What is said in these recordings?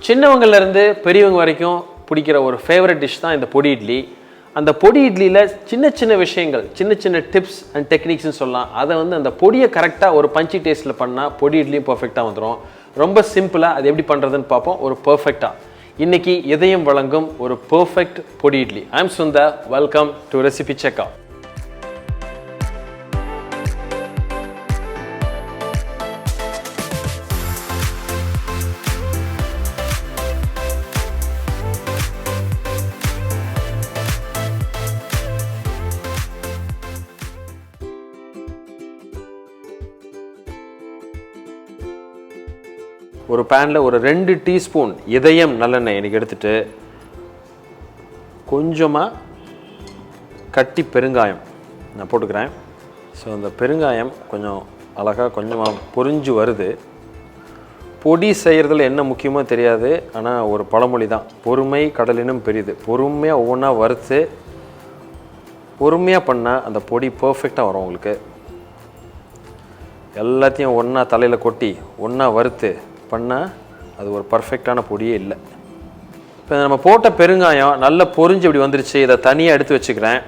சின்னவங்கலேருந்து பெரியவங்க வரைக்கும் பிடிக்கிற ஒரு ஃபேவரட் டிஷ் தான் இந்த பொடி இட்லி. அந்த பொடி இட்லியில் சின்ன சின்ன விஷயங்கள், சின்ன சின்ன டிப்ஸ் அண்ட் டெக்னிக்ஸ்னு சொல்லலாம். அதை வந்து அந்த பொடியை கரெக்டாக ஒரு பஞ்சி டேஸ்ட்டில் பண்ணால் பொடி இட்லியும் பர்ஃபெக்டாக வந்துடும். ரொம்ப சிம்பிளாக அது எப்படி பண்ணுறதுன்னு பார்ப்போம். ஒரு பர்ஃபெக்டாக இன்னைக்கு இதயம் வழங்கும் ஒரு பர்ஃபெக்ட் பொடி idli. I am Sundar. Welcome to recipe checkout. ஒரு பேனில் ஒரு 2 டீஸ்பூன் இதயம் நல்லெண்ணெய் எனக்கு எடுத்துகிட்டு கொஞ்சமாக கட்டி பெருங்காயம் நான் போட்டுக்கிறேன். ஸோ அந்த பெருங்காயம் கொஞ்சம் அழகாக கொஞ்சமாக பொரிஞ்சு வருது. பொடி செய்கிறதுல என்ன முக்கியமோ தெரியாது, ஆனால் ஒரு பழமொழி தான், பொறுமை கடலினும் பெரிது. பொறுமையாக ஒவ்வொன்றா வறுத்து பொறுமையாக பண்ணால் அந்த பொடி பர்ஃபெக்டாக வரும். உங்களுக்கு எல்லாத்தையும் ஒன்றா தலையில் கொட்டி ஒன்றா வறுத்து பண்ணால் அது ஒரு பர்ஃபெக்டான பொடியே இல்லை. இப்போ நம்ம போட்ட பெருங்காயம் நல்லா பொரிஞ்சு இப்படி வந்துருச்சு. இதை தனியாக எடுத்து வச்சுக்கிறேன்.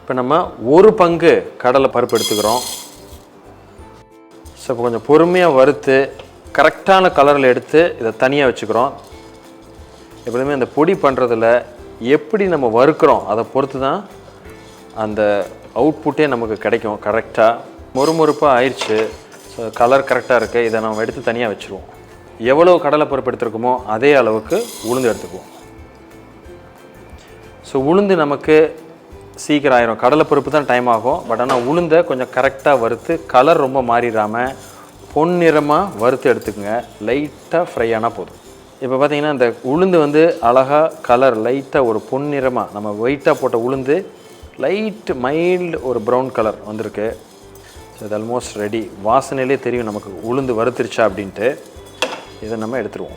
இப்போ நம்ம ஒரு பங்கு கடலை பருப்பு எடுத்துக்கிறோம். ஸோ இப்போ கொஞ்சம் பொறுமையாக வறுத்து கரெக்டான கலரில் எடுத்து இதை தனியாக வச்சுக்கிறோம். எப்படியுமே அந்த பொடி பண்ணுறதில் எப்படி நம்ம வறுக்கிறோம் அதை பொறுத்து தான் அந்த அவுட்புட்டே நமக்கு கிடைக்கும். கரெக்டாக மொறுமொறுப்பாக ஆயிடுச்சு. ஸோ கலர் கரெக்டாக இருக்குது. இதை நம்ம எடுத்து தனியாக வச்சுருவோம். எவ்வளோ கடலைப்பருப்பு எடுத்துருக்கோமோ அதே அளவுக்கு உளுந்து எடுத்துக்குவோம். ஸோ உளுந்து நமக்கு சீக்கிரம் ஆயிரும். கடலைப்பருப்பு தான் டைம் ஆகும். பட் ஆனால் உளுந்தை கொஞ்சம் கரெக்டாக வறுத்து கலர் ரொம்ப மாறிடாமல் பொன்னிறமாக வறுத்து எடுத்துக்கோங்க. லைட்டாக ஃப்ரை ஆனால் போதும். இப்போ பார்த்தீங்கன்னா இந்த உளுந்து வந்து அழகாக கலர் லைட்டாக ஒரு பொன்னிறமாக, நம்ம ஒயிட்டாக போட்ட உளுந்து லைட் மைல்டு ஒரு ப்ரௌன் கலர் வந்திருக்கு. ஸோ இது ஆல்மோஸ்ட் ரெடி. வாசனையிலே தெரியும் நமக்கு உளுந்து வறுத்துருச்சா அப்படின்ட்டு. இதை நம்ம எடுத்துருவோம்.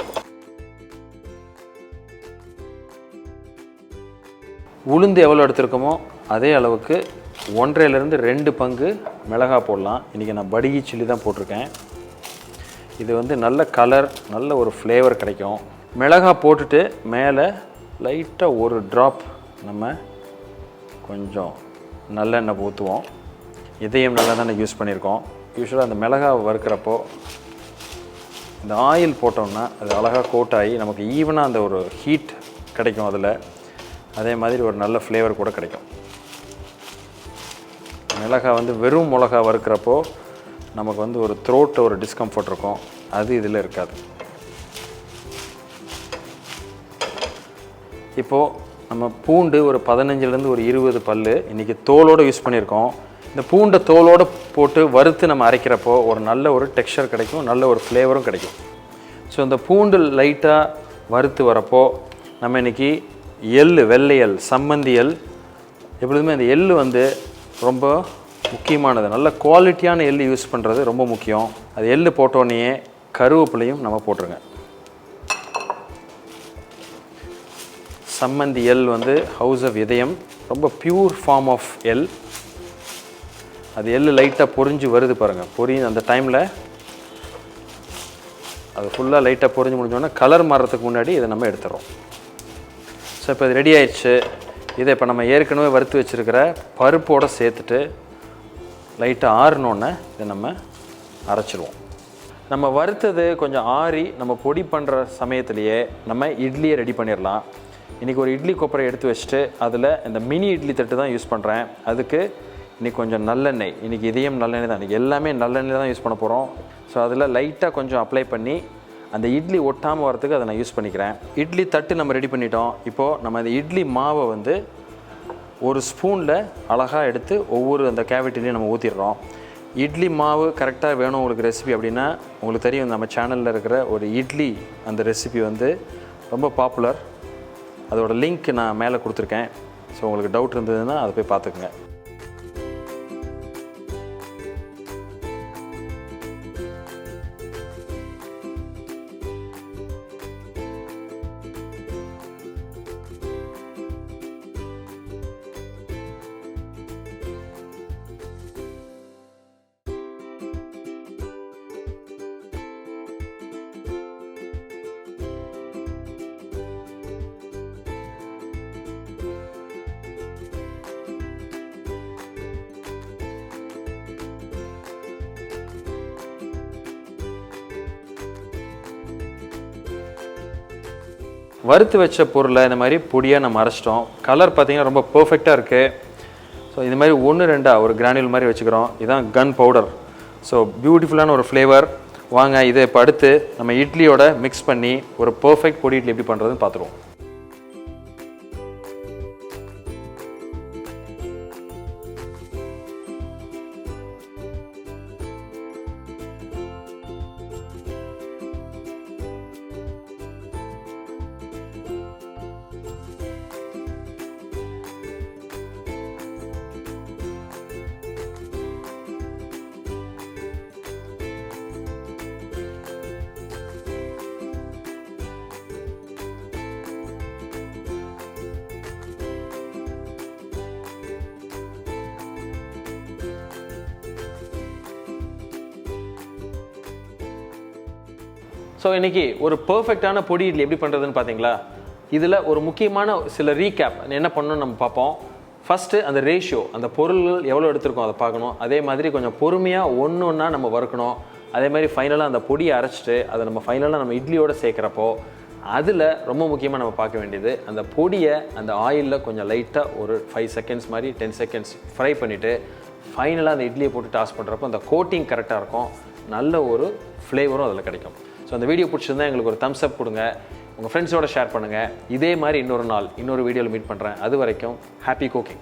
உளுந்து எவ்வளோ எடுத்துருக்கோமோ அதே அளவுக்கு 1.5லேருந்து 2 பங்கு மிளகாய் போடலாம். இன்றைக்கி நான் படுகி சில்லி தான் போட்டிருக்கேன். இது வந்து நல்ல கலர், நல்ல ஒரு ஃப்ளேவர் கிடைக்கும். மிளகாய் போட்டுட்டு மேலே லைட்டாக ஒரு ட்ராப் நம்ம கொஞ்சம் நல்லெண்ணெய் ஊற்றுவோம். இதயம் நல்லெண்ணெய் யூஸ் பண்ணியிருக்கோம். யூஸ்வலாக அந்த மிளகாய் வறுக்கிறப்போ இந்த ஆயில் போட்டோம்னா அது அழகாக கோட் ஆகி நமக்கு ஈவனாக அந்த ஒரு ஹீட் கிடைக்கும். அதில் அதே மாதிரி ஒரு நல்ல ஃப்ளேவர் கூட கிடைக்கும். மிளகாய் வந்து வெறும் மிளகாய் வறுக்கிறப்போ நமக்கு வந்து ஒரு த்ரோட்டில் ஒரு டிஸ்கம்ஃபர்ட் இருக்கும். அது இதில் இருக்காது. இப்போது நம்ம பூண்டு ஒரு 15லேருந்து ஒரு 20 பல் இன்றைக்கி தோலோடு யூஸ் பண்ணியிருக்கோம். இந்த பூண்டை தோலோடு போட்டு வறுத்து நம்ம அரைக்கிறப்போ ஒரு நல்ல ஒரு டெக்ஸ்சர் கிடைக்கும், நல்ல ஒரு ஃப்ளேவரும் கிடைக்கும். ஸோ இந்த பூண்டு லைட்டாக வறுத்து வரப்போ நம்ம இன்றைக்கி வெள்ளை எள், சம்மந்தி எள், எப்பொழுதுமே அந்த எள் வந்து ரொம்ப முக்கியமானது. நல்ல குவாலிட்டியான எள் யூஸ் பண்ணுறது ரொம்ப முக்கியம். அது எள் போட்டோடனே கருவேப்பிலையும் நம்ம போட்டுருங்க. சம்மந்தி எள் வந்து ஹவுஸ் ஆஃப் இதயம், ரொம்ப பியூர் ஃபார்ம் ஆஃப் எள். அது எள் லைட்டாக பொரிஞ்சு வருது பாருங்கள். அந்த டைமில் அது ஃபுல்லாக லைட்டாக பொரிஞ்சு முடிஞ்சோன்னா கலர் மாறுறதுக்கு முன்னாடி இதை நம்ம எடுத்துகிறோம். ஸோ இப்போ இது ரெடி ஆயிடுச்சு. இதை இப்போ நம்ம ஏற்கனவே வறுத்து வச்சுருக்கிற பருப்போடு சேர்த்துட்டு லைட்டாக ஆறினோன்னே இதை நம்ம அரைச்சிடுவோம். நம்ம வறுத்தது கொஞ்சம் ஆறி நம்ம பொடி பண்ணுற சமயத்துலேயே நம்ம இட்லியை ரெடி பண்ணிடலாம். இன்றைக்கி ஒரு இட்லி கொப்பரை எடுத்து வச்சுட்டு அதில் இந்த மினி இட்லி தட்டு தான் யூஸ் பண்ணுறேன். அதுக்கு இன்றைக்கி கொஞ்சம் நல்லெண்ணெய், இன்றைக்கி இதயம் நல்லெண்ணெய் தான், இன்றைக்கி எல்லாமே நல்லெண்ணெய் தான் யூஸ் பண்ண போகிறோம். ஸோ அதில் லைட்டாக கொஞ்சம் அப்ளை பண்ணி அந்த இட்லி ஒட்டாமல் வரத்துக்கு அதை நான் யூஸ் பண்ணிக்கிறேன். இட்லி தட்டு நம்ம ரெடி பண்ணிட்டோம். இப்போது நம்ம அந்த இட்லி மாவை வந்து ஒரு ஸ்பூனில் அழகாக எடுத்து ஒவ்வொரு அந்த கேவிட்டிலையும் நம்ம ஊற்றிடுறோம். இட்லி மாவு கரெக்டாக வேணும் உங்களுக்கு ரெசிபி அப்படின்னா, உங்களுக்கு தெரியும் நம்ம சேனலில் இருக்கிற ஒரு இட்லி அந்த ரெசிபி வந்து ரொம்ப பாப்புலர். அதோட லிங்க் நான் மேலே கொடுத்துருக்கேன். ஸோ உங்களுக்கு டவுட் இருந்ததுன்னா அதை போய் பார்த்துக்குங்க. வறுத்து வச்ச பொருளை இந்த மாதிரி பொடியாக நம்ம அரைச்சிட்டோம். கலர் பார்த்திங்கன்னா ரொம்ப பர்ஃபெக்டாக இருக்குது. ஸோ இது மாதிரி 1-2 ஒரு கிரானியூல் மாதிரி வச்சுக்கிறோம். இதுதான் கன் பவுடர். ஸோ பியூட்டிஃபுல்லான ஒரு ஃப்ளேவர். வாங்க இதை இப்போ அடுத்து நம்ம இட்லியோட மிக்ஸ் பண்ணி ஒரு பர்ஃபெக்ட் பொடி இட்லி எப்படி பண்ணுறதுன்னு பார்த்துருவோம். ஸோ இன்றைக்கி ஒரு பர்ஃபெக்டான பொடி இட்லி எப்படி பண்ணுறதுன்னு பார்த்தீங்களா? இதில் ஒரு முக்கியமான சில ரீகேப் என்ன பண்ணணும்னு நம்ம பார்ப்போம். ஃபஸ்ட்டு அந்த ரேஷியோ, அந்த பொருள்கள் எவ்வளோ எடுத்துருக்கோம் அதை பார்க்கணும். அதே மாதிரி கொஞ்சம் பொறுமையாக ஒன்றா நம்ம வறுக்கணும். அதே மாதிரி ஃபைனலாக அந்த பொடியை அரைச்சிட்டு அதை நம்ம ஃபைனலாக நம்ம இட்லியோடு சேர்க்குறப்போ அதில் ரொம்ப முக்கியமாக நம்ம பார்க்க வேண்டியது அந்த பொடியை அந்த ஆயிலில் கொஞ்சம் லைட்டாக ஒரு 5 செகண்ட்ஸ் மாதிரி 10 செகண்ட்ஸ் ஃப்ரை பண்ணிவிட்டு ஃபைனலாக அந்த இட்லியை போட்டு டாஸ் பண்ணுறப்போ அந்த கோட்டிங் கரெக்டாக இருக்கும். நல்ல ஒரு ஃப்ளேவரும் அதில் கிடைக்கும். ஸோ அந்த வீடியோ பிடிச்சிருந்தா எங்களுக்கு ஒரு தம்ஸ் அப் கொடுங்க. உங்கள் ஃப்ரெண்ட்ஸோட ஷேர் பண்ணுங்கள். இதே மாதிரி இன்னொரு நாள் இன்னொரு வீடியோவில் மீட் பண்ணுறேன். அது வரைக்கும் ஹாப்பி குக்கிங்.